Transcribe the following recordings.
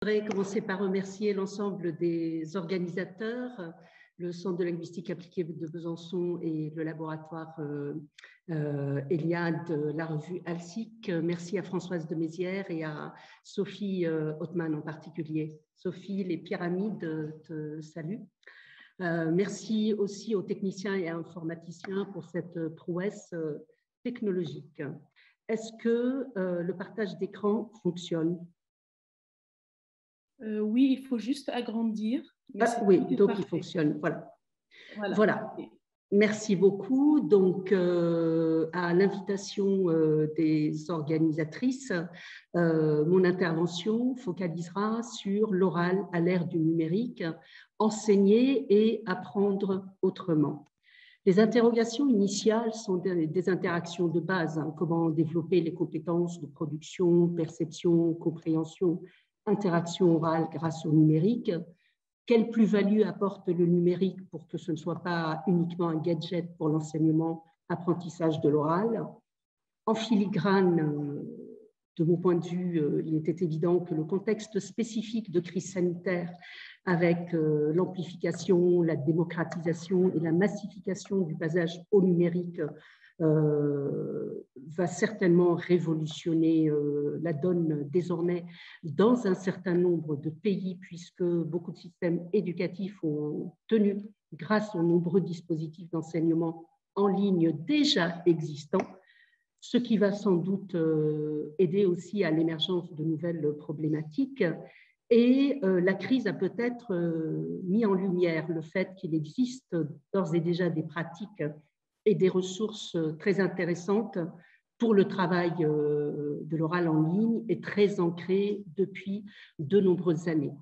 voudrais commencer par remercier l'ensemble des organisateurs, le Centre de linguistique appliquée de Besançon et le laboratoire Eliade, la revue ALSIC. Merci à Françoise de Mézières et à Sophie Othman en particulier. Sophie, les pyramides te saluent. Merci aussi aux techniciens et informaticiens pour cette prouesse technologique. Est-ce que le partage d'écran fonctionne? Oui, il faut juste agrandir. Oui, donc parfait. Il fonctionne. Voilà. Merci beaucoup. Donc, à l'invitation des organisatrices, mon intervention focalisera sur l'oral à l'ère du numérique, enseigner et apprendre autrement. Les interrogations initiales sont des interactions de base, hein, comment développer les compétences de production, perception, compréhension, interaction orale grâce au numérique. Quelle plus-value apporte le numérique pour que ce ne soit pas uniquement un gadget pour l'enseignement, apprentissage de l'oral? En filigrane, de mon point de vue, il était évident que le contexte spécifique de crise sanitaire avec l'amplification, la démocratisation et la massification du passage au numérique va certainement révolutionner la donne désormais dans un certain nombre de pays, puisque beaucoup de systèmes éducatifs ont tenu grâce aux nombreux dispositifs d'enseignement en ligne déjà existants, ce qui va sans doute aider aussi à l'émergence de nouvelles problématiques. Et la crise a peut-être mis en lumière le fait qu'il existe d'ores et déjà des pratiques et des ressources très intéressantes pour le travail de l'oral en ligne et très ancrées depuis de nombreuses années.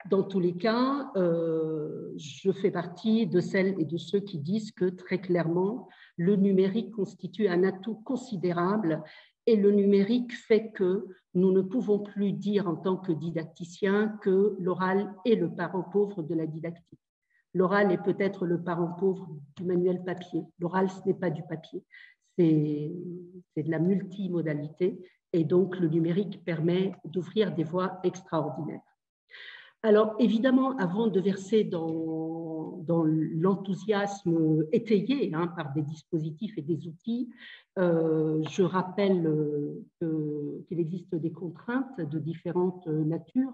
Dans tous les cas, je fais partie de celles et de ceux qui disent que très clairement, le numérique constitue un atout considérable et le numérique fait que nous ne pouvons plus dire en tant que didacticiens que l'oral est le parent pauvre de la didactique. L'oral est peut-être le parent pauvre du manuel papier. L'oral, ce n'est pas du papier, c'est de la multimodalité et donc le numérique permet d'ouvrir des voies extraordinaires. Alors, évidemment, avant de verser dans l'enthousiasme étayé par des dispositifs et des outils, je rappelle qu'il existe des contraintes de différentes natures.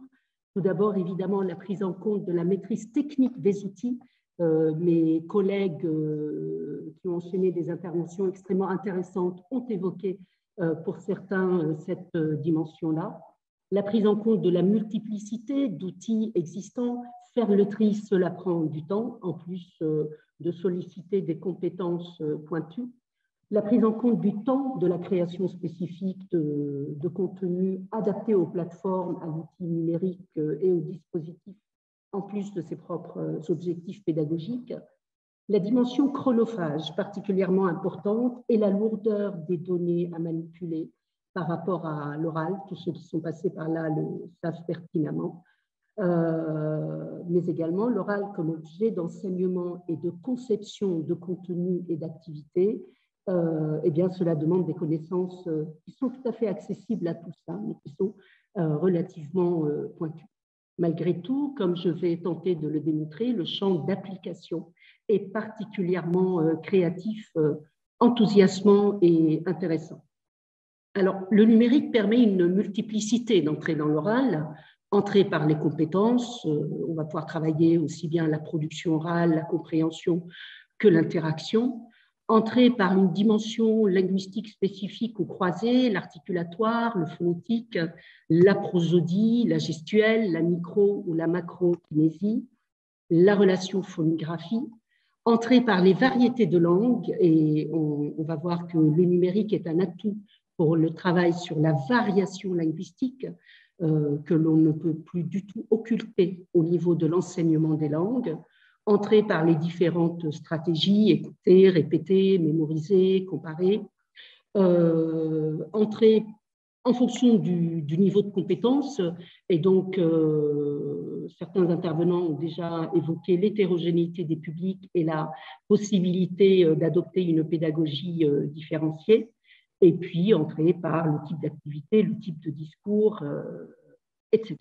Tout d'abord, évidemment, la prise en compte de la maîtrise technique des outils. Mes collègues qui ont enchaîné des interventions extrêmement intéressantes ont évoqué pour certains cette dimension-là. La prise en compte de la multiplicité d'outils existants, faire le tri, cela prend du temps, en plus de solliciter des compétences pointues. La prise en compte du temps de la création spécifique de contenu adapté aux plateformes, à l'outil numérique et aux dispositifs, en plus de ses propres objectifs pédagogiques. La dimension chronophage, particulièrement importante, et la lourdeur des données à manipuler par rapport à l'oral. Tous ceux qui sont passés par là le savent pertinemment. Mais également l'oral comme objet d'enseignement et de conception de contenu et d'activité. Eh bien, cela demande des connaissances qui sont tout à fait accessibles à tous, mais qui sont relativement pointues. Malgré tout, comme je vais tenter de le démontrer, le champ d'application est particulièrement créatif, enthousiasmant et intéressant. Alors, le numérique permet une multiplicité d'entrées dans l'oral, entrée par les compétences, on va pouvoir travailler aussi bien la production orale, la compréhension que l'interaction, entrée par une dimension linguistique spécifique ou croisée, l'articulatoire, le phonétique, la prosodie, la gestuelle, la micro ou la macro-kinésie, la relation phonographie, entrée par les variétés de langues, et on va voir que le numérique est un atout pour le travail sur la variation linguistique que l'on ne peut plus du tout occulter au niveau de l'enseignement des langues, entrée par les différentes stratégies, écouter, répéter, mémoriser, comparer, entrée en fonction du niveau de compétence, et donc certains intervenants ont déjà évoqué l'hétérogénéité des publics et la possibilité d'adopter une pédagogie différenciée, et puis entrée par le type d'activité, le type de discours, etc.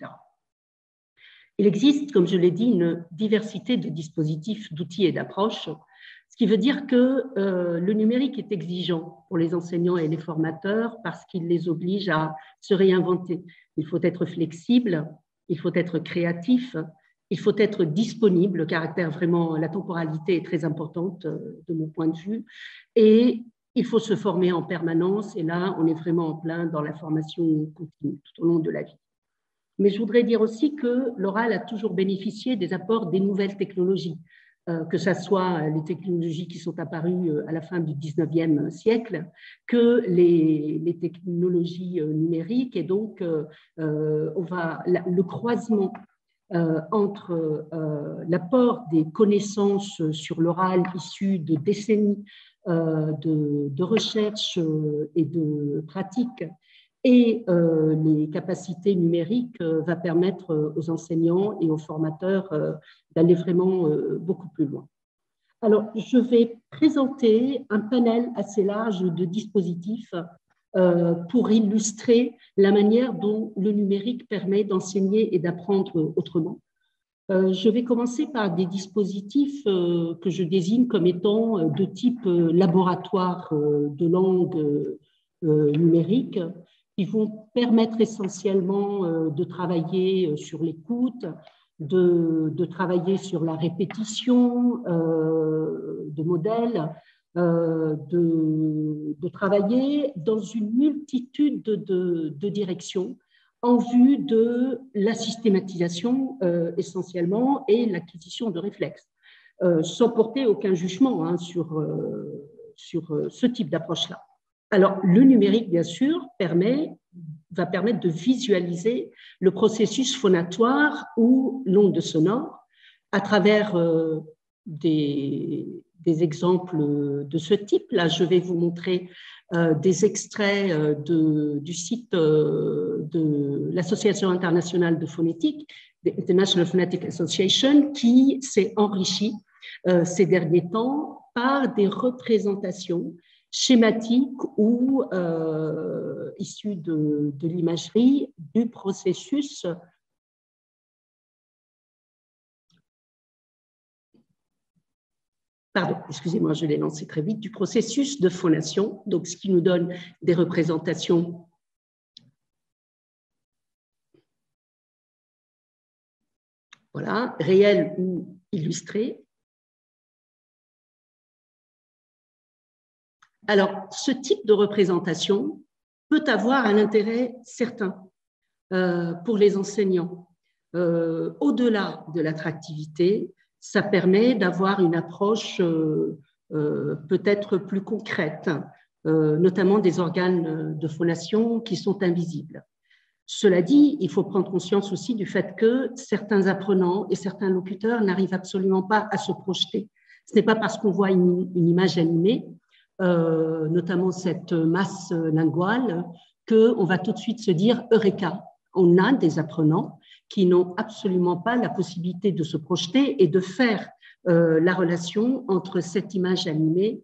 Il existe, comme je l'ai dit, une diversité de dispositifs, d'outils et d'approches, ce qui veut dire que le numérique est exigeant pour les enseignants et les formateurs parce qu'il les oblige à se réinventer. Il faut être flexible, il faut être créatif, il faut être disponible, le caractère vraiment, la temporalité est très importante de mon point de vue, et il faut se former en permanence, et là, on est vraiment en plein dans la formation continue tout au long de la vie. Mais je voudrais dire aussi que l'oral a toujours bénéficié des apports des nouvelles technologies, que ce soit les technologies qui sont apparues à la fin du 19e siècle, que les technologies numériques, et donc le croisement entre l'apport des connaissances sur l'oral issues de décennies de recherche et de pratique et les capacités numériques va permettre aux enseignants et aux formateurs d'aller vraiment beaucoup plus loin. Alors, je vais présenter un panel assez large de dispositifs pour illustrer la manière dont le numérique permet d'enseigner et d'apprendre autrement. Je vais commencer par des dispositifs que je désigne comme étant de type laboratoire de langue numérique, qui vont permettre essentiellement de travailler sur l'écoute, de travailler sur la répétition de modèles, de travailler dans une multitude de directions en vue de la systématisation essentiellement et l'acquisition de réflexes, sans porter aucun jugement hein, sur ce type d'approche-là. Alors, le numérique, bien sûr, va permettre de visualiser le processus phonatoire ou l'onde sonore à travers des exemples de ce type. Là, je vais vous montrer des extraits du site de l'Association internationale de phonétique, the International Phonetic Association, qui s'est enrichi ces derniers temps par des représentations schématiques ou issues de l'imagerie du processus pardon, excusez-moi, je l'ai lancé très vite, du processus de phonation, donc ce qui nous donne des représentations voilà, réelles ou illustrées. Alors, ce type de représentation peut avoir un intérêt certain pour les enseignants. Au-delà de l'attractivité, ça permet d'avoir une approche peut-être plus concrète, notamment des organes de phonation qui sont invisibles. Cela dit, il faut prendre conscience aussi du fait que certains apprenants et certains locuteurs n'arrivent absolument pas à se projeter. Ce n'est pas parce qu'on voit une image animée, notamment cette masse linguale, qu'on va tout de suite se dire « Eureka ». On a des apprenants qui n'ont absolument pas la possibilité de se projeter et de faire la relation entre cette image animée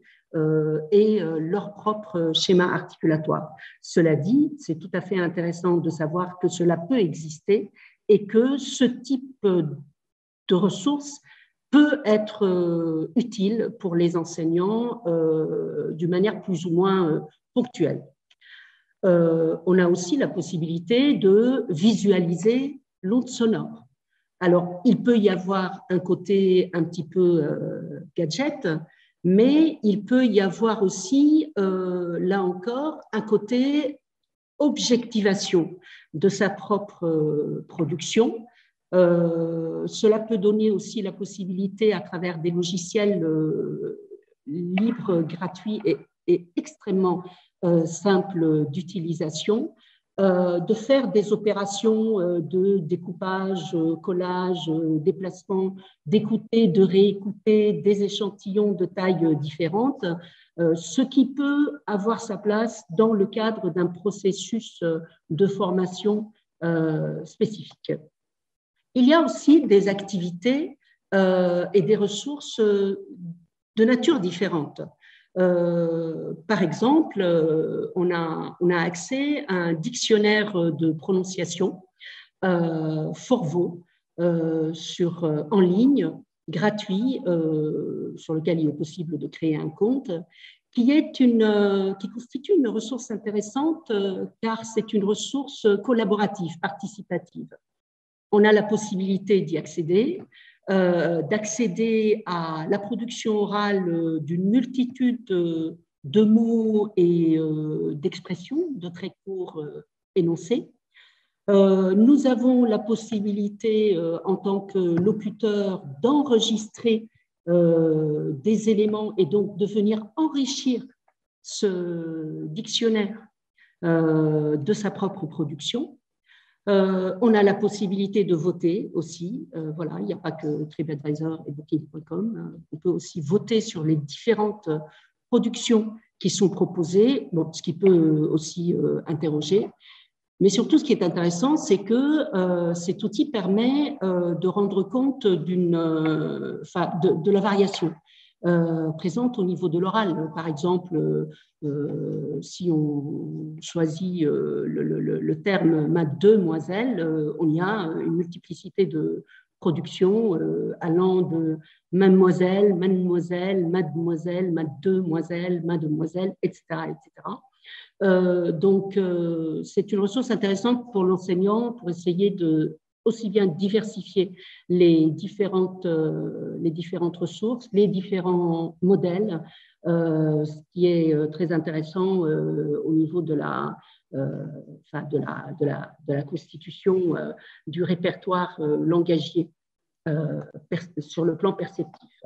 et leur propre schéma articulatoire. Cela dit, c'est tout à fait intéressant de savoir que cela peut exister et que ce type de ressources peut être utile pour les enseignants d'une manière plus ou moins ponctuelle. On a aussi la possibilité de visualiser l'onde sonore. Alors, il peut y avoir un côté un petit peu gadget, mais il peut y avoir aussi, là encore, un côté objectivation de sa propre production. Cela peut donner aussi la possibilité, à travers des logiciels libres, gratuits et extrêmement simples d'utilisation, de faire des opérations de découpage, collage, déplacement, d'écouter, de réécouter des échantillons de tailles différentes, ce qui peut avoir sa place dans le cadre d'un processus de formation spécifique. Il y a aussi des activités et des ressources de nature différente. Par exemple, on a accès à un dictionnaire de prononciation, Forvo, en ligne, gratuit, sur lequel il est possible de créer un compte, qui constitue une ressource intéressante car c'est une ressource collaborative, participative. On a la possibilité d'y accéder, d'accéder à la production orale d'une multitude de mots et d'expressions, de très courts énoncés. Nous avons la possibilité, en tant que locuteur, d'enregistrer des éléments et donc de venir enrichir ce dictionnaire de sa propre production. On a la possibilité de voter aussi. Voilà, il n'y a pas que TripAdvisor et Booking.com. On peut aussi voter sur les différentes productions qui sont proposées, bon, ce qui peut aussi interroger. Mais surtout, ce qui est intéressant, c'est que cet outil permet de rendre compte de la variation présente au niveau de l'oral. Par exemple, si on choisit le terme mademoiselle, on y a une multiplicité de productions allant de mademoiselle, mademoiselle, mademoiselle, mademoiselle, mademoiselle, etc., etc. Donc, c'est une ressource intéressante pour l'enseignant pour essayer de aussi bien diversifier les différentes ressources, les différents modèles, ce qui est très intéressant au niveau de la constitution du répertoire langagier sur le plan perceptif.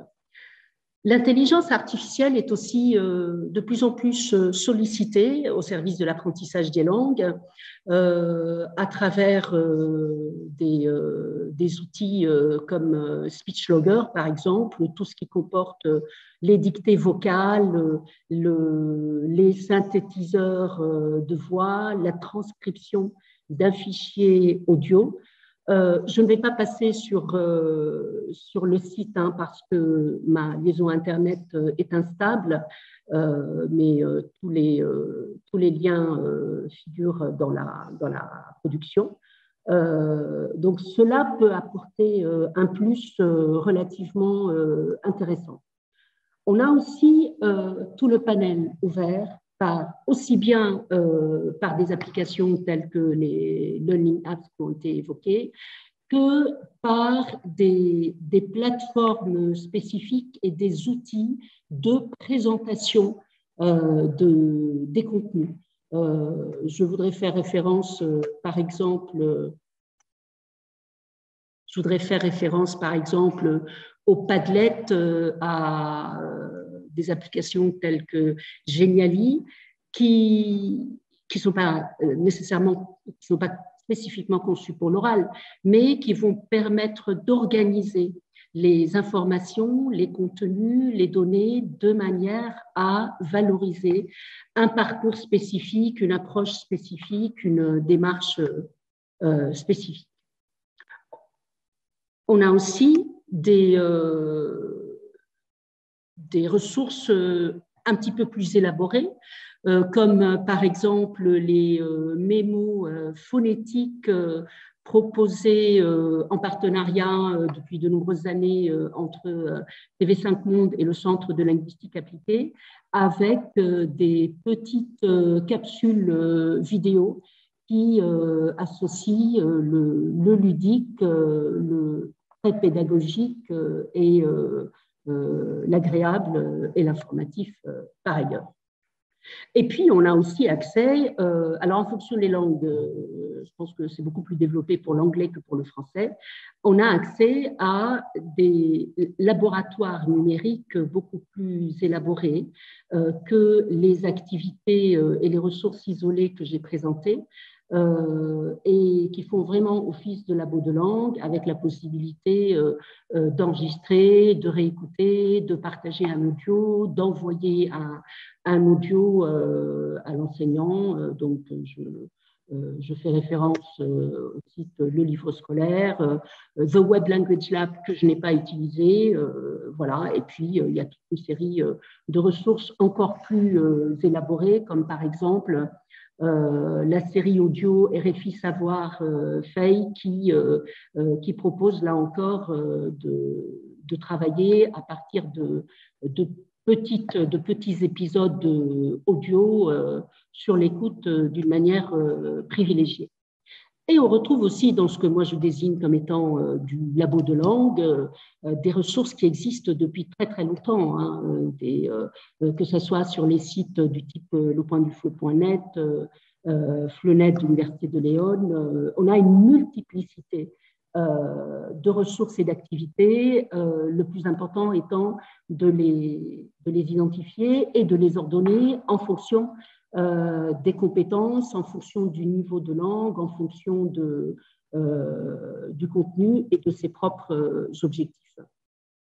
L'intelligence artificielle est aussi de plus en plus sollicitée au service de l'apprentissage des langues à travers des outils comme SpeechLogger, par exemple, tout ce qui comporte les dictées vocales, les synthétiseurs de voix, la transcription d'un fichier audio. Je ne vais pas passer sur le site parce que ma liaison Internet est instable, mais tous les liens figurent dans la production. Donc, cela peut apporter un plus relativement intéressant. On a aussi tout le panel ouvert, aussi bien par des applications telles que les Learning Apps qui ont été évoquées, que par des plateformes spécifiques et des outils de présentation des contenus. Je voudrais faire référence, par exemple, au Padlet, à des applications telles que Genially, qui ne sont pas spécifiquement conçues pour l'oral, mais qui vont permettre d'organiser les informations, les contenus, les données de manière à valoriser un parcours spécifique, une approche spécifique, une démarche spécifique. On a aussi des ressources un petit peu plus élaborées, comme par exemple les mémos phonétiques proposés en partenariat depuis de nombreuses années entre TV5 Monde et le Centre de linguistique appliquée, avec des petites capsules vidéo qui associent le ludique, le très pédagogique et l'agréable et l'informatif par ailleurs. Et puis, on a aussi accès, alors en fonction des langues, je pense que c'est beaucoup plus développé pour l'anglais que pour le français, on a accès à des laboratoires numériques beaucoup plus élaborés que les activités et les ressources isolées que j'ai présentées, et qui font vraiment office de labo de langue avec la possibilité d'enregistrer, de réécouter, de partager un audio, d'envoyer un audio à l'enseignant. Donc, je fais référence au site Le Livre Scolaire, The Web Language Lab que je n'ai pas utilisé, voilà. Et puis, il y a toute une série de ressources encore plus élaborées, comme par exemple la série audio RFI Savoir Faye qui propose là encore de travailler à partir de petits épisodes audio sur l'écoute d'une manière privilégiée. Et on retrouve aussi dans ce que moi je désigne comme étant du labo de langue des ressources qui existent depuis très très longtemps, hein, que ce soit sur les sites du type lepointdufeu.net, Fleunet de l'Université de Léon. On a une multiplicité de ressources et d'activités, le plus important étant de les identifier et de les ordonner en fonction des compétences, en fonction du niveau de langue, en fonction du contenu et de ses propres objectifs.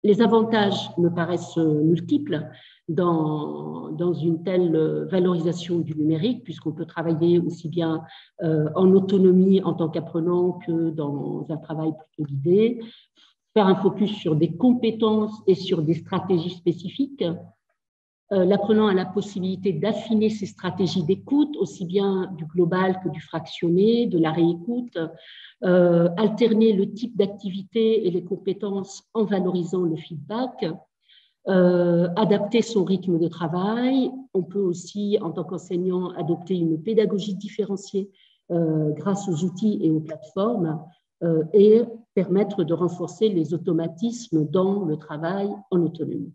Les avantages me paraissent multiples dans une telle valorisation du numérique, puisqu'on peut travailler aussi bien en autonomie en tant qu'apprenant que dans un travail plutôt guidé, faire un focus sur des compétences et sur des stratégies spécifiques. L'apprenant a la possibilité d'affiner ses stratégies d'écoute, aussi bien du global que du fractionné, de la réécoute, alterner le type d'activité et les compétences en valorisant le feedback, adapter son rythme de travail. On peut aussi, en tant qu'enseignant, adopter une pédagogie différenciée grâce aux outils et aux plateformes et permettre de renforcer les automatismes dans le travail en autonomie.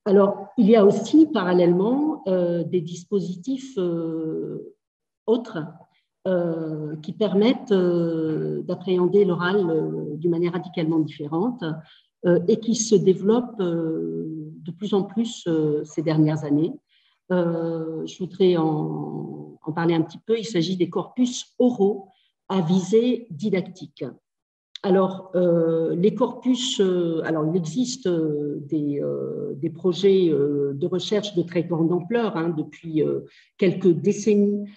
Alors, il y a aussi parallèlement des dispositifs autres qui permettent d'appréhender l'oral d'une manière radicalement différente et qui se développent de plus en plus ces dernières années. Je voudrais en parler un petit peu. Il s'agit des corpus oraux à visée didactique. Alors, les corpus, alors il existe des projets de recherche de très grande ampleur depuis quelques décennies,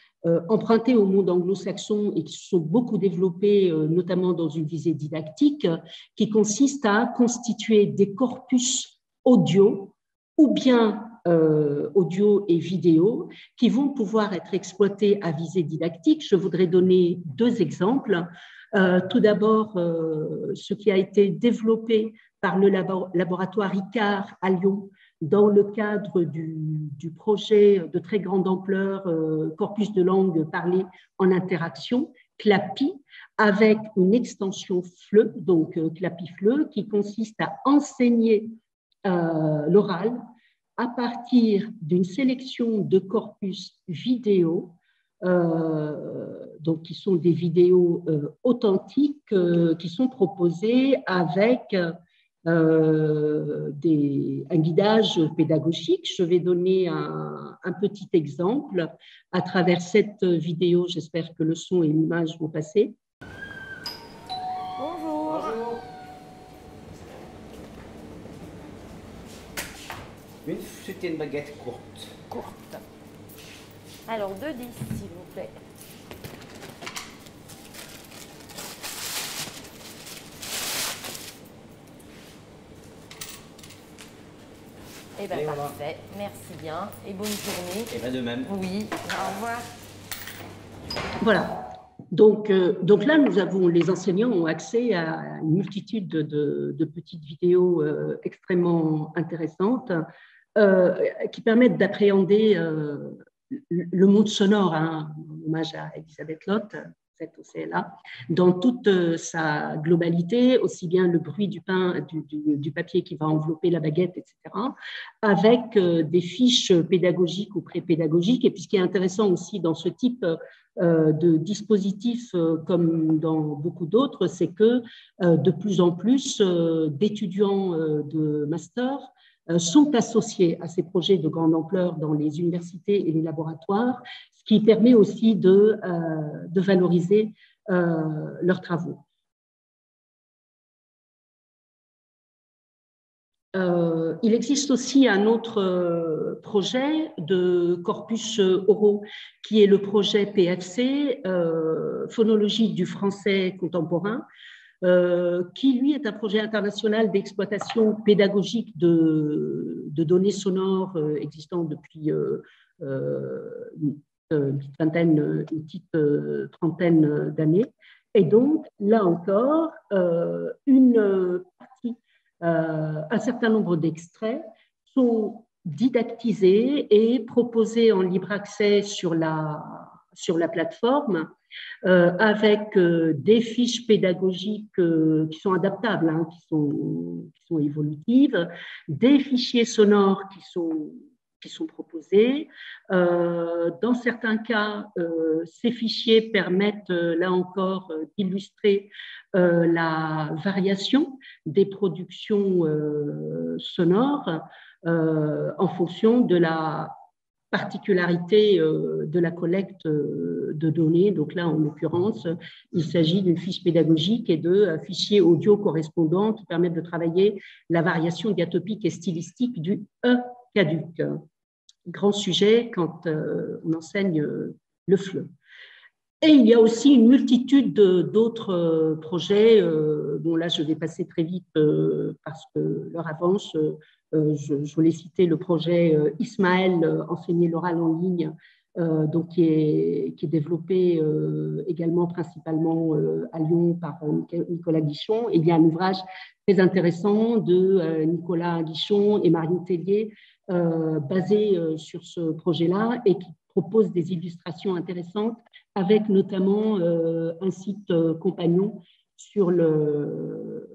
empruntés au monde anglo-saxon et qui se sont beaucoup développés, notamment dans une visée didactique, qui consiste à constituer des corpus audio ou bien audio et vidéo qui vont pouvoir être exploités à visée didactique. Je voudrais donner deux exemples. Tout d'abord, ce qui a été développé par le laboratoire ICAR à Lyon dans le cadre du projet de très grande ampleur Corpus de langue parlée en interaction, CLAPI, avec une extension FLE, donc CLAPI FLE, qui consiste à enseigner l'oral à partir d'une sélection de corpus vidéo, donc qui sont des vidéos authentiques qui sont proposées avec un guidage pédagogique. Je vais donner un petit exemple à travers cette vidéo. J'espère que le son et l'image vont passer. Bonjour. Bonjour. C'était une baguette courte. Courte. Alors, 2,10 s'il vous plaît. Eh bien, parfait. Voilà. Merci bien. Et bonne journée. Et bien de même. Oui. Au revoir. Voilà. Donc là, les enseignants ont accès à une multitude de petites vidéos extrêmement intéressantes qui permettent d'appréhender le monde sonore, hommage à Elisabeth Lott, cette au CLA, dans toute sa globalité, aussi bien le bruit du pain, du papier qui va envelopper la baguette, etc., avec des fiches pédagogiques ou pré-pédagogiques. Et puis ce qui est intéressant aussi dans ce type de dispositif, comme dans beaucoup d'autres, c'est que de plus en plus d'étudiants de master sont associés à ces projets de grande ampleur dans les universités et les laboratoires, ce qui permet aussi de valoriser leurs travaux. Il existe aussi un autre projet de corpus oraux qui est le projet PFC, Phonologie du français contemporain, qui, lui, est un projet international d'exploitation pédagogique de données sonores existant depuis une petite trentaine d'années. Et donc, là encore, une partie, un certain nombre d'extraits sont didactisés et proposés en libre accès sur la plateforme, avec des fiches pédagogiques qui sont adaptables, hein, qui sont évolutives, des fichiers sonores qui sont proposés. Dans certains cas, ces fichiers permettent, là encore, d'illustrer la variation des productions sonores en fonction de la particularité de la collecte de données. Donc là, en l'occurrence, il s'agit d'une fiche pédagogique et de fichiers audio correspondants qui permettent de travailler la variation diatopique et stylistique du E caduc. Grand sujet quand on enseigne le FLE. Et il y a aussi une multitude d'autres projets. Bon, là, je vais passer très vite parce que l'heure avance. Je voulais citer le projet Ismaël, enseigner l'oral en ligne, donc qui est développé également principalement à Lyon par Nicolas Guichon. Et il y a un ouvrage très intéressant de Nicolas Guichon et Marion Tellier basé sur ce projet-là et qui propose des illustrations intéressantes avec notamment un site compagnon sur le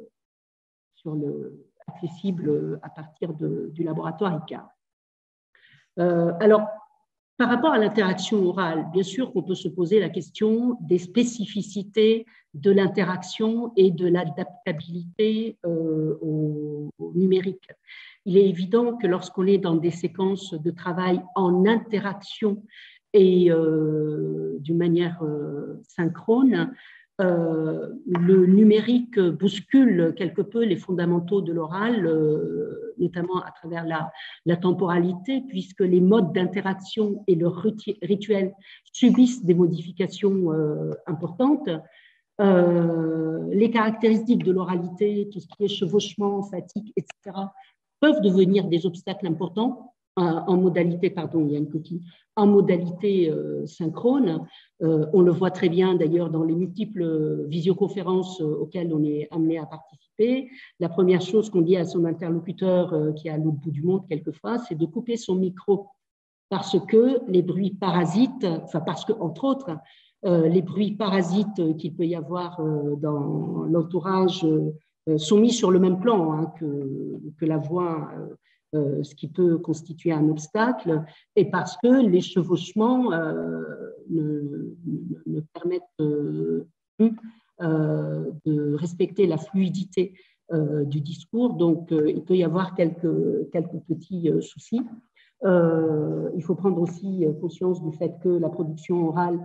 accessible à partir du laboratoire ICAR. Alors, par rapport à l'interaction orale, bien sûr qu'on peut se poser la question des spécificités de l'interaction et de l'adaptabilité au numérique. Il est évident que lorsqu'on est dans des séquences de travail en interaction et d'une manière synchrone, le numérique bouscule quelque peu les fondamentaux de l'oral, notamment à travers la temporalité, puisque les modes d'interaction et leurs rituels subissent des modifications importantes. Les caractéristiques de l'oralité, tout ce qui est chevauchement, fatigue, etc., peuvent devenir des obstacles importants en modalité, pardon, il y a une coquille, en modalité synchrone. On le voit très bien d'ailleurs dans les multiples visioconférences auxquelles on est amené à participer. La première chose qu'on dit à son interlocuteur qui est à l'autre bout du monde quelquefois, c'est de couper son micro parce que les bruits parasites, enfin parce que, entre autres, les bruits parasites qu'il peut y avoir dans l'entourage sont mis sur le même plan hein, que la voix, ce qui peut constituer un obstacle, et parce que les chevauchements ne permettent plus de respecter la fluidité du discours. Donc, il peut y avoir quelques petits soucis. Il faut prendre aussi conscience du fait que la production orale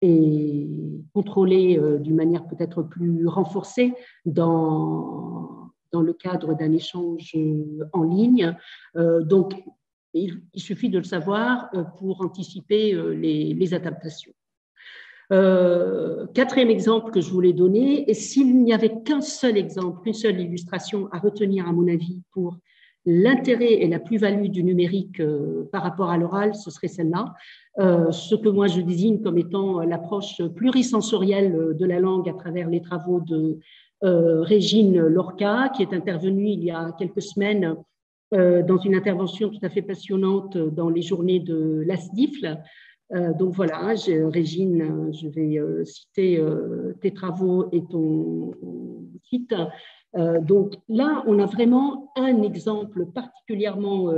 est contrôlée d'une manière peut-être plus renforcée dans le cadre d'un échange en ligne. Donc, il suffit de le savoir pour anticiper les adaptations. Quatrième exemple que je voulais donner, et s'il n'y avait qu'un seul exemple, une seule illustration à retenir à mon avis pour l'intérêt et la plus-value du numérique par rapport à l'oral, ce serait celle-là. Ce que moi je désigne comme étant l'approche plurisensorielle de la langue à travers les travaux de Régine Lorca, qui est intervenue il y a quelques semaines dans une intervention tout à fait passionnante dans les journées de l'ASDIFL. Donc voilà, Régine, je vais citer tes travaux et ton site. Donc là, on a vraiment un exemple particulièrement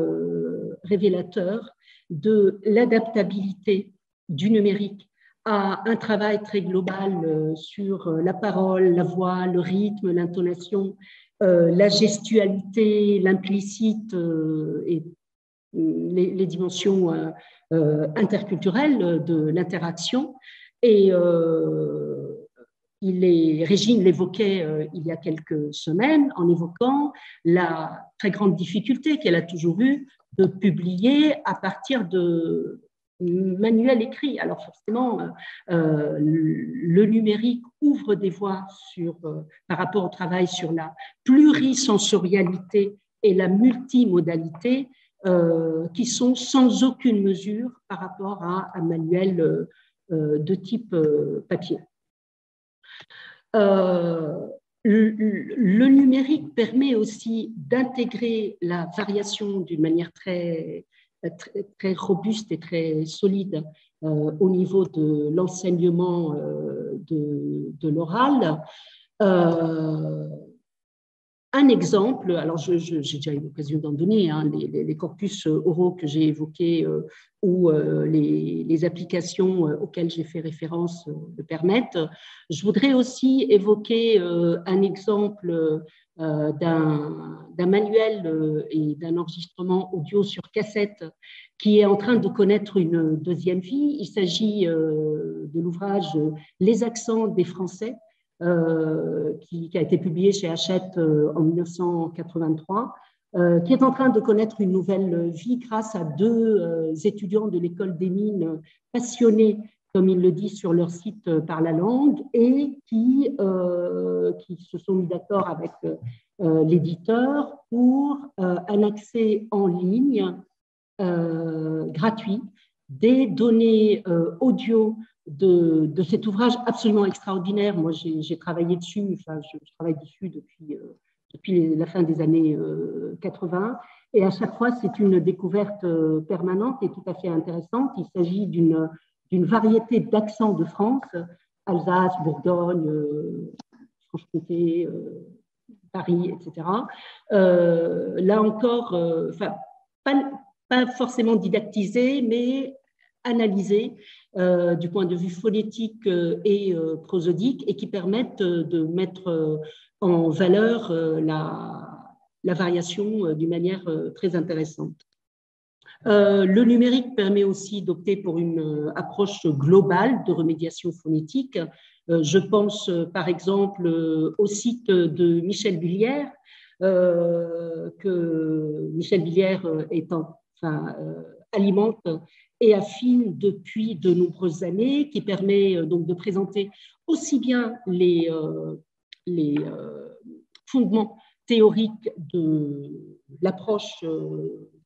révélateur de l'adaptabilité du numérique à un travail très global sur la parole, la voix, le rythme, l'intonation, la gestualité, l'implicite et les dimensions interculturelles de l'interaction. Et Régine l'évoquait il y a quelques semaines en évoquant la très grande difficulté qu'elle a toujours eue de publier à partir de manuels écrits. Alors forcément, le numérique ouvre des voies par rapport au travail sur la plurisensorialité et la multimodalité qui sont sans aucune mesure par rapport à un manuel de type papier. Le numérique permet aussi d'intégrer la variation d'une manière très robuste et très solide au niveau de l'enseignement de l'oral. Un exemple, alors j'ai déjà eu l'occasion d'en donner, hein, les corpus oraux que j'ai évoqués ou les applications auxquelles j'ai fait référence le permettent. Je voudrais aussi évoquer un exemple d'un manuel et d'un enregistrement audio sur cassette qui est en train de connaître une deuxième vie. Il s'agit de l'ouvrage Les accents des Français, qui a été publié chez Hachette en 1983, qui est en train de connaître une nouvelle vie grâce à deux étudiants de l'école des mines passionnés, comme ils le disent sur leur site, par la langue et qui se sont mis d'accord avec l'éditeur pour un accès en ligne gratuit des données audio de cet ouvrage absolument extraordinaire. Moi, j'ai travaillé dessus, enfin, je travaille dessus depuis la fin des années 80, et à chaque fois, c'est une découverte permanente et tout à fait intéressante. Il s'agit d'une variété d'accents de France, Alsace, Bourgogne, Franche-Comté, Paris, etc. Là encore, pas forcément didactisé, mais analysé du point de vue phonétique et prosodique, et qui permettent de mettre en valeur la variation d'une manière très intéressante. Le numérique permet aussi d'opter pour une approche globale de remédiation phonétique. Je pense par exemple au site de Michel Billière, que Michel Billière alimente et affine depuis de nombreuses années, qui permet donc de présenter aussi bien les fondements théoriques de l'approche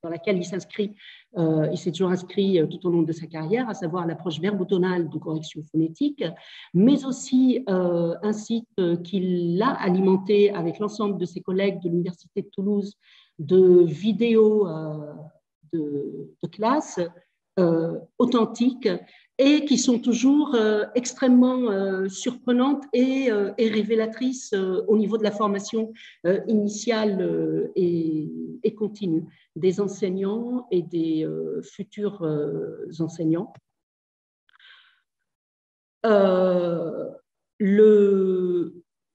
dans laquelle il s'inscrit. Il s'est toujours inscrit tout au long de sa carrière, à savoir l'approche verbotonale de correction phonétique, mais aussi un site qu'il a alimenté avec l'ensemble de ses collègues de l'Université de Toulouse de vidéos de classe authentiques et qui sont toujours extrêmement surprenantes et révélatrices au niveau de la formation initiale et continue des enseignants et des futurs enseignants. Le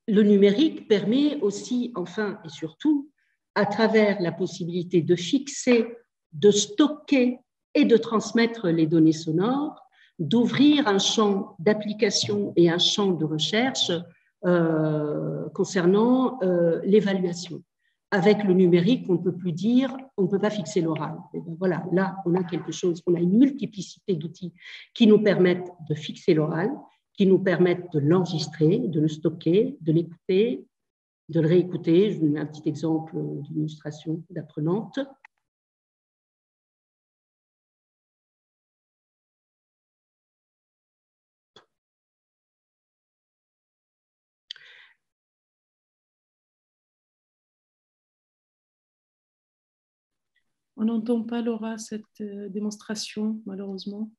numérique permet aussi, enfin et surtout, à travers la possibilité de fixer, de stocker et de transmettre les données sonores, d'ouvrir un champ d'application et un champ de recherche concernant l'évaluation. Avec le numérique, on ne peut plus dire, on ne peut pas fixer l'oral. Voilà, là, on a quelque chose, on a une multiplicité d'outils qui nous permettent de fixer l'oral, qui nous permettent de l'enregistrer, de le stocker, de l'écouter, de le réécouter. Je vous donne un petit exemple d'illustration d'apprenante. On n'entend pas, Laura, cette démonstration, malheureusement.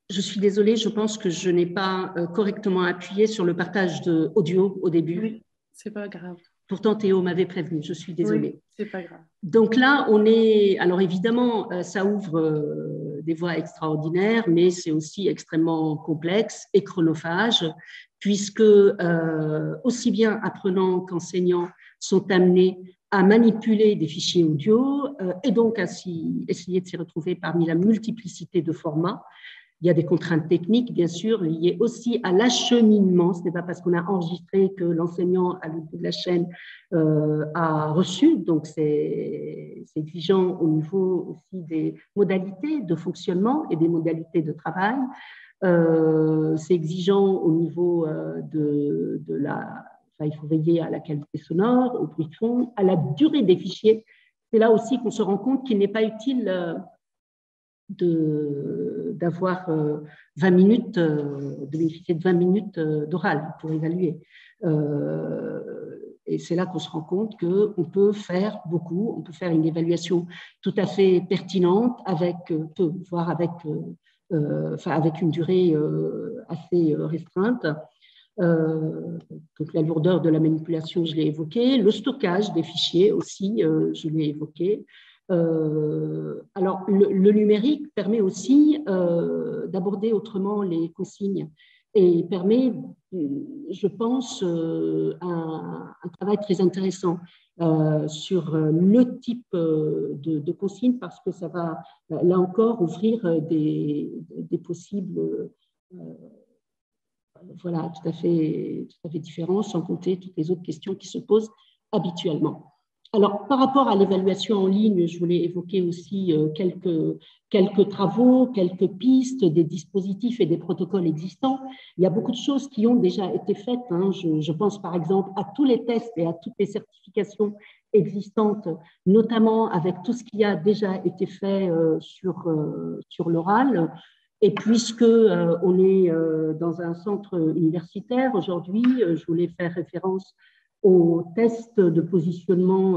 Je suis désolée, je pense que je n'ai pas correctement appuyé sur le partage audio au début. Oui, c'est pas grave. Pourtant, Théo m'avait prévenu, je suis désolée. Oui, c'est pas grave. Donc là, on est… Alors évidemment, ça ouvre des voies extraordinaires, mais c'est aussi extrêmement complexe et chronophage, puisque aussi bien apprenants qu'enseignants sont amenés à manipuler des fichiers audio et donc à essayer de s'y retrouver parmi la multiplicité de formats. Il y a des contraintes techniques, bien sûr, liées aussi à l'acheminement. Ce n'est pas parce qu'on a enregistré que l'enseignant à l'autre bout de la chaîne a reçu. Donc, c'est exigeant au niveau aussi des modalités de fonctionnement et des modalités de travail. C'est exigeant au niveau de la… Enfin, il faut veiller à la qualité sonore, au bruit de fond, à la durée des fichiers. c'est là aussi qu'on se rend compte qu'il n'est pas utile d'avoir 20 minutes, de bénéficier de 20 minutes d'oral pour évaluer. Et c'est là qu'on se rend compte qu'on peut faire beaucoup, on peut faire une évaluation tout à fait pertinente avec peu, voire avec une durée assez restreinte. Donc la lourdeur de la manipulation, je l'ai évoqué, le stockage des fichiers aussi, je l'ai évoqué. Alors, le numérique permet aussi d'aborder autrement les consignes et permet, je pense, un travail très intéressant sur le type de consignes parce que ça va, là encore, ouvrir des possibles voilà, tout à fait différents, sans compter toutes les autres questions qui se posent habituellement. Alors, par rapport à l'évaluation en ligne, je voulais évoquer aussi quelques travaux, quelques pistes, des dispositifs et des protocoles existants. Il y a beaucoup de choses qui ont déjà été faites. Hein. Je pense par exemple à tous les tests et à toutes les certifications existantes, notamment avec tout ce qui a déjà été fait sur l'oral. Et puisque on est dans un centre universitaire aujourd'hui, je voulais faire référence au test de positionnement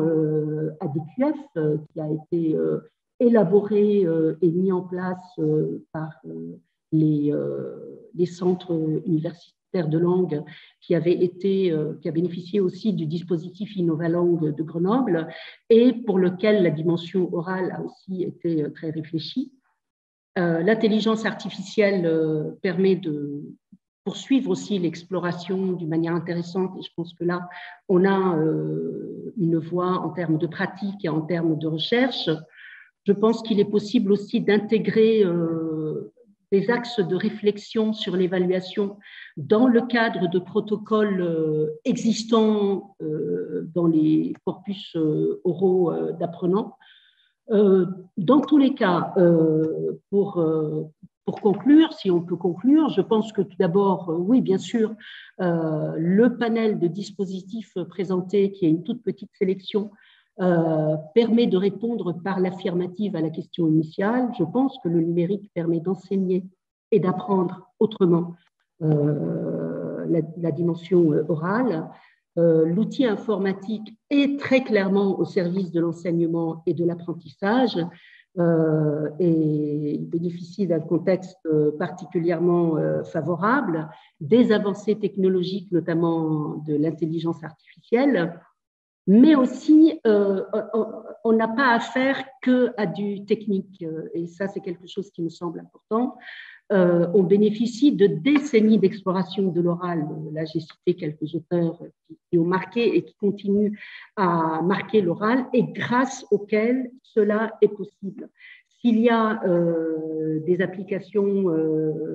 ADQF qui a été élaboré et mis en place par les centres universitaires de langue qui a bénéficié aussi du dispositif Innovalangue de Grenoble et pour lequel la dimension orale a aussi été très réfléchie. L'intelligence artificielle permet de poursuivre aussi l'exploration d'une manière intéressante et je pense que là, on a une voie en termes de pratique et en termes de recherche. Je pense qu'il est possible aussi d'intégrer des axes de réflexion sur l'évaluation dans le cadre de protocoles existants dans les corpus oraux d'apprenants. Dans tous les cas, pour conclure, si on peut conclure, je pense que tout d'abord, oui, bien sûr, le panel de dispositifs présentés, qui est une toute petite sélection, permet de répondre par l'affirmative à la question initiale. Je pense que le numérique permet d'enseigner et d'apprendre autrement la dimension orale. L'outil informatique est très clairement au service de l'enseignement et de l'apprentissage et il bénéficie d'un contexte particulièrement favorable, des avancées technologiques, notamment de l'intelligence artificielle, mais aussi on n'a pas affaire qu'à du technique et ça c'est quelque chose qui me semble important. On bénéficie de décennies d'exploration de l'oral. Là, j'ai cité quelques auteurs qui ont marqué et qui continuent à marquer l'oral et grâce auxquels cela est possible. S'il y a des applications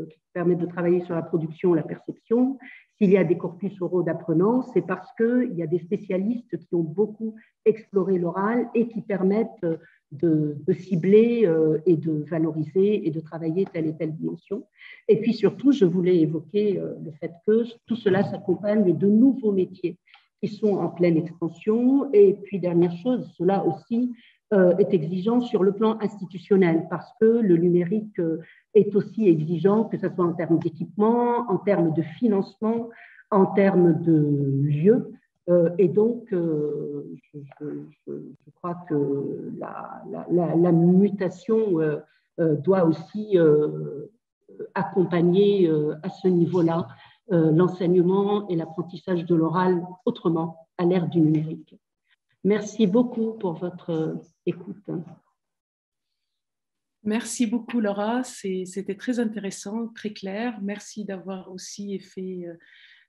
qui permettent de travailler sur la production, la perception, s'il y a des corpus oraux d'apprenants, c'est parce qu'il y a des spécialistes qui ont beaucoup exploré l'oral et qui permettent de cibler et de valoriser et de travailler telle et telle dimension. Et puis surtout, je voulais évoquer le fait que tout cela s'accompagne de nouveaux métiers qui sont en pleine expansion. Et puis, dernière chose, cela aussi est exigeant sur le plan institutionnel parce que le numérique est aussi exigeant, que ce soit en termes d'équipement, en termes de financement, en termes de lieux. Et donc, je crois que la mutation doit aussi accompagner à ce niveau-là l'enseignement et l'apprentissage de l'oral autrement à l'ère du numérique. Merci beaucoup pour votre écoute. Merci beaucoup, Laura. C'était très intéressant, très clair. Merci d'avoir aussi fait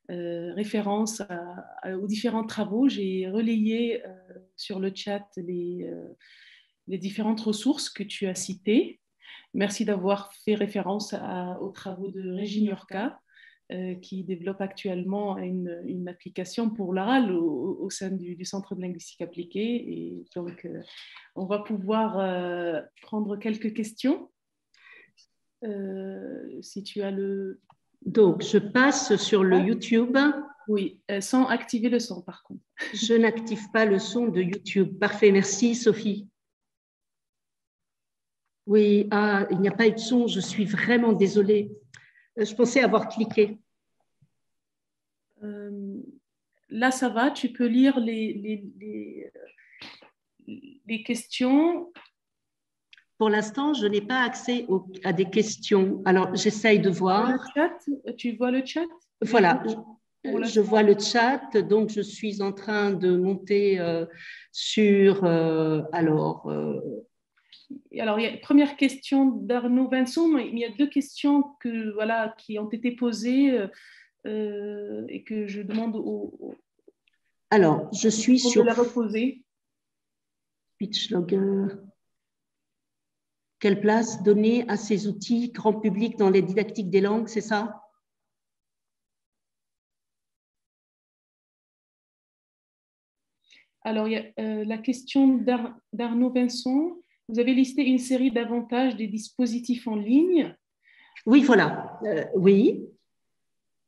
référence aux différents travaux. J'ai relayé sur le chat les différentes ressources que tu as citées. Merci d'avoir fait référence aux travaux de Régine Yurka, qui développe actuellement une application pour l'oral au sein du Centre de linguistique appliquée. Et donc, on va pouvoir prendre quelques questions. Si tu as Donc, je passe sur le YouTube. Oui, sans activer le son, par contre. Je n'active pas le son de YouTube. Parfait, merci Sophie. Oui, il n'y a pas eu de son, je suis vraiment désolée. Je pensais avoir cliqué. Là, ça va, tu peux lire les questions. Pour l'instant, je n'ai pas accès à des questions. Alors, j'essaye de voir. Le chat, tu vois le chat? Voilà, je vois le chat, donc je suis en train de monter sur... alors, il y a première question d'Arnaud Vincent, mais il y a deux questions qui ont été posées et que je demande alors, je suis sur... de la reposer. SpeechLogger. Quelle place donner à ces outils grand public dans les didactiques des langues, c'est ça? Alors, il y a la question d'Arnaud Vincent. Vous avez listé une série d'avantages des dispositifs en ligne. Oui, voilà. Oui.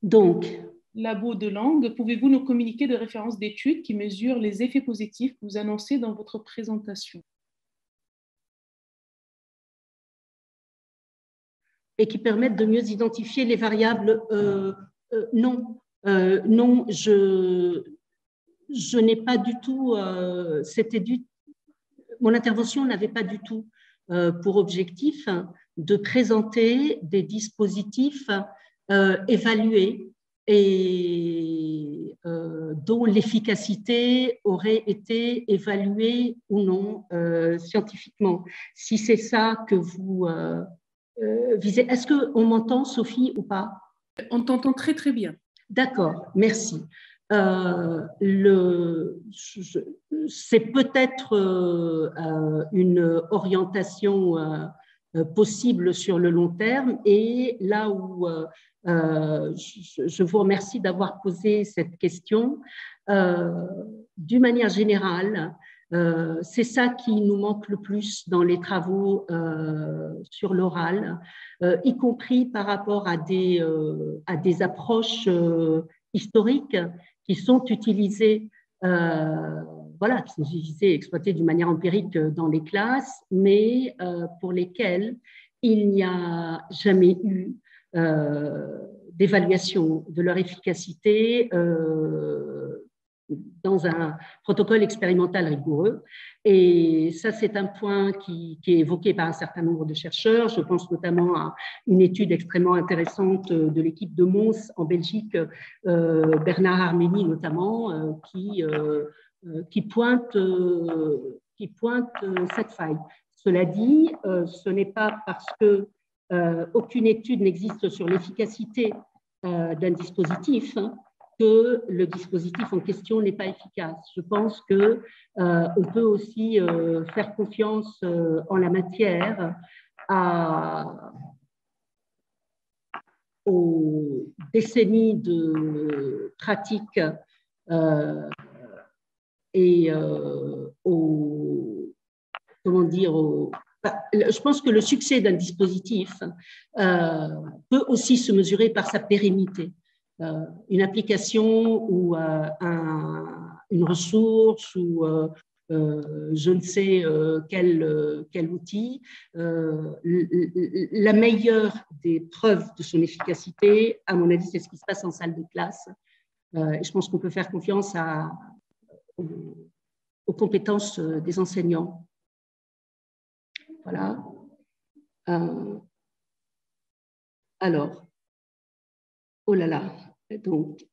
Donc, Labo de langue, pouvez-vous nous communiquer de références d'études qui mesurent les effets positifs que vous annoncez dans votre présentation? Et qui permettent de mieux identifier les variables. Non, non, je n'ai pas du tout, mon intervention n'avait pas du tout pour objectif de présenter des dispositifs évalués et dont l'efficacité aurait été évaluée ou non scientifiquement. Si c'est ça que vous visez, est-ce qu'on m'entend, Sophie, ou pas? On t'entend très, très bien. D'accord, merci. C'est peut-être une orientation possible sur le long terme, et là où je vous remercie d'avoir posé cette question. D'une manière générale, c'est ça qui nous manque le plus dans les travaux sur l'oral, y compris par rapport à des approches historiques qui sont utilisées, qui sont utilisées, exploitées d'une manière empirique dans les classes, mais pour lesquelles il n'y a jamais eu d'évaluation de leur efficacité dans un protocole expérimental rigoureux. Et ça, c'est un point qui est évoqué par un certain nombre de chercheurs. Je pense notamment à une étude extrêmement intéressante de l'équipe de Mons en Belgique, Bernard Arménie notamment, qui pointe cette faille. Cela dit, ce n'est pas parce que aucune étude n'existe sur l'efficacité d'un dispositif que le dispositif en question n'est pas efficace. Je pense qu'on peut aussi faire confiance en la matière aux décennies de pratiques et je pense que le succès d'un dispositif peut aussi se mesurer par sa pérennité. Une application ou une ressource ou je ne sais quel outil, la meilleure des preuves de son efficacité, à mon avis, c'est ce qui se passe en salle de classe. Et je pense qu'on peut faire confiance aux compétences des enseignants. Voilà. Alors, oh là là, donc,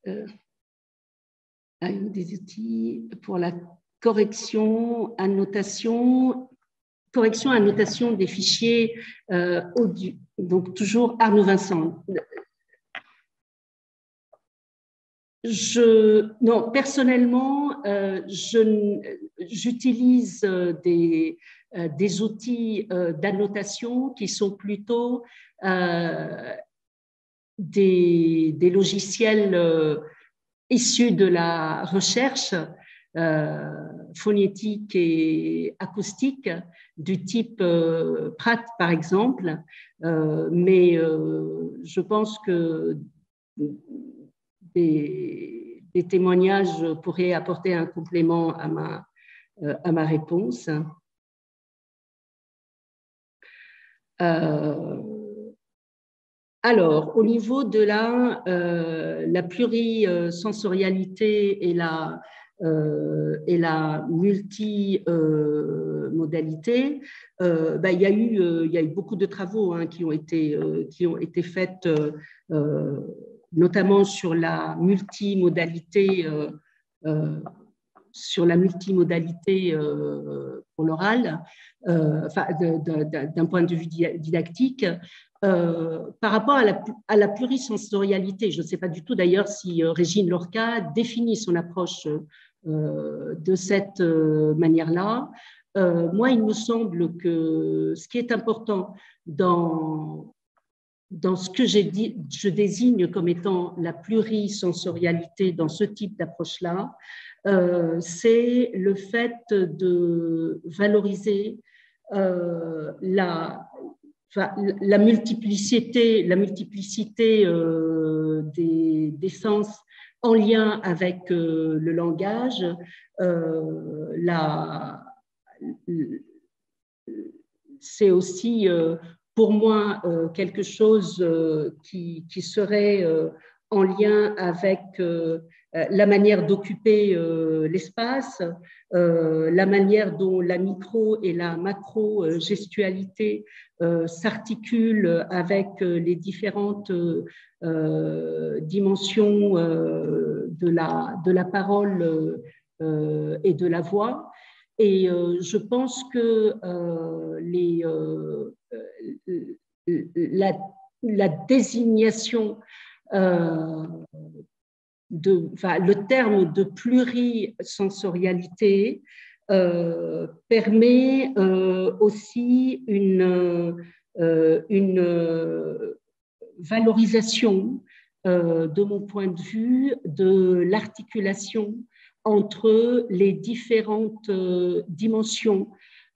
des outils pour la correction, annotation des fichiers audio. Donc, toujours Arnaud Vincent. Non, personnellement, j'utilise des outils d'annotation qui sont plutôt des logiciels issus de la recherche phonétique et acoustique du type Pratt, par exemple. Mais je pense que des des témoignages pourraient apporter un complément à ma réponse. Alors, au niveau de la plurisensorialité et la multimodalité, il y a eu beaucoup de travaux qui ont été faits, notamment sur la multimodalité pour l'oral, d'un point de vue didactique. Par rapport à la plurisensorialité, je ne sais pas du tout d'ailleurs si Régine Lorca définit son approche de cette manière-là. Moi, il me semble que ce qui est important dans ce que je désigne comme étant la plurisensorialité dans ce type d'approche-là, c'est le fait de valoriser la multiplicité des sens en lien avec le langage, c'est aussi pour moi quelque chose qui serait en lien avec la manière d'occuper l'espace, la manière dont la micro et la macro-gestualité s'articulent avec les différentes dimensions de la parole et de la voix. Et je pense que la désignation le terme de plurisensorialité permet aussi une valorisation, de mon point de vue, de l'articulation entre les différentes dimensions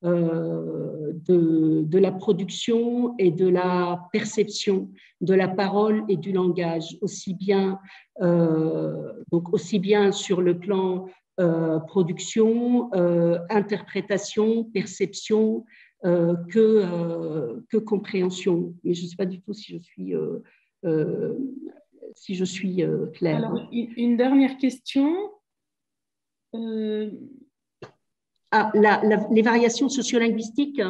de la production et de la perception de la parole et du langage, aussi bien sur le plan production, interprétation, perception que compréhension. Mais je ne sais pas du tout si je suis claire. Alors, une dernière question. Les variations sociolinguistiques.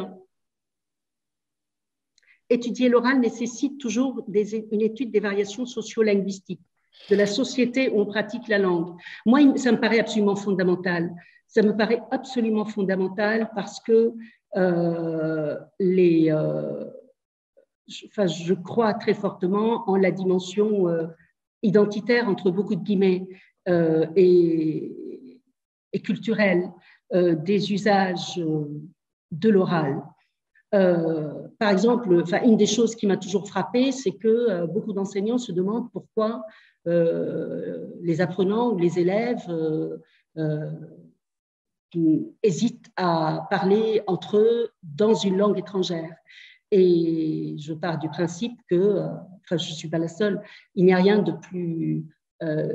Étudier l'oral nécessite toujours une étude des variations sociolinguistiques de la société où on pratique la langue. Moi, ça me paraît absolument fondamental. Ça me paraît absolument fondamental parce que je crois très fortement en la dimension identitaire, entre beaucoup de guillemets, et culturelle des usages de l'oral. Par exemple, une des choses qui m'a toujours frappée, c'est que beaucoup d'enseignants se demandent pourquoi les apprenants ou les élèves hésitent à parler entre eux dans une langue étrangère. Et je pars du principe que, je ne suis pas la seule, il n'y a rien de plus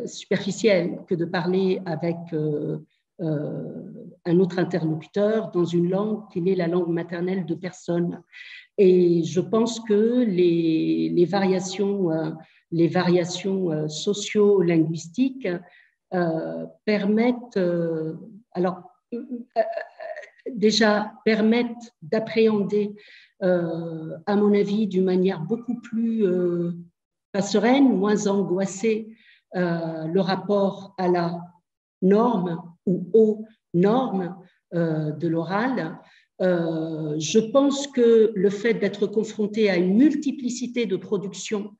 superficiel que de parler avec un autre interlocuteur dans une langue qui n'est la langue maternelle de personne. Et je pense que les variations socio-linguistiques permettent, permettent d'appréhender, à mon avis, d'une manière beaucoup plus sereine, moins angoissée, le rapport à la norme ou aux normes de l'oral. Je pense que le fait d'être confronté à une multiplicité de productions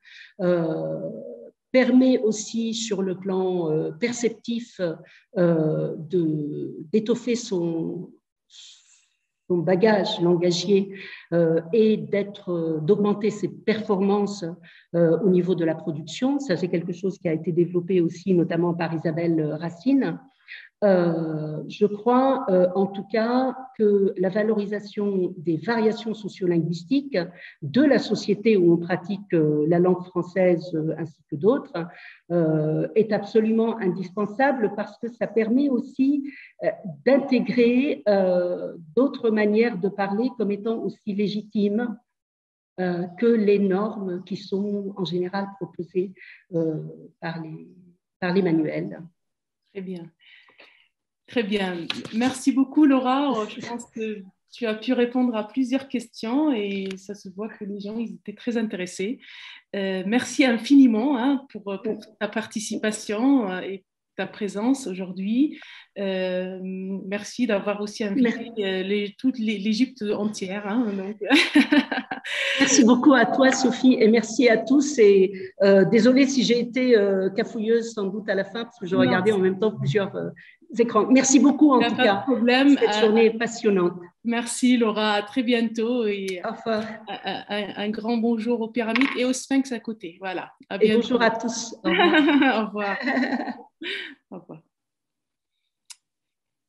permet aussi, sur le plan perceptif, d'étoffer son bagage langagier et d'augmenter ses performances au niveau de la production. Ça, c'est quelque chose qui a été développé aussi notamment par Isabelle Racine. Je crois en tout cas que la valorisation des variations sociolinguistiques de la société où on pratique la langue française ainsi que d'autres est absolument indispensable parce que ça permet aussi d'intégrer d'autres manières de parler comme étant aussi légitimes que les normes qui sont en général proposées par les manuels. Très bien. Très bien. Merci beaucoup, Laura. Je pense que tu as pu répondre à plusieurs questions et ça se voit que les gens ils étaient très intéressés. Merci infiniment pour ta participation et ta présence aujourd'hui. Merci d'avoir aussi invité toute l'Égypte entière. Donc... Merci beaucoup à toi, Sophie, et merci à tous. Et désolée si j'ai été cafouilleuse sans doute à la fin, parce que je regardais en même temps plusieurs écrans. Merci beaucoup en tout cas. Cette journée est passionnante. Merci Laura, à très bientôt. Et enfin, un grand bonjour aux pyramides et au sphinx à côté. Voilà. À bientôt. Et bonjour à tous. Au revoir. Au revoir. Au revoir.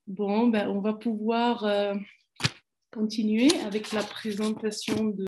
Bon, ben, on va pouvoir continuer avec la présentation de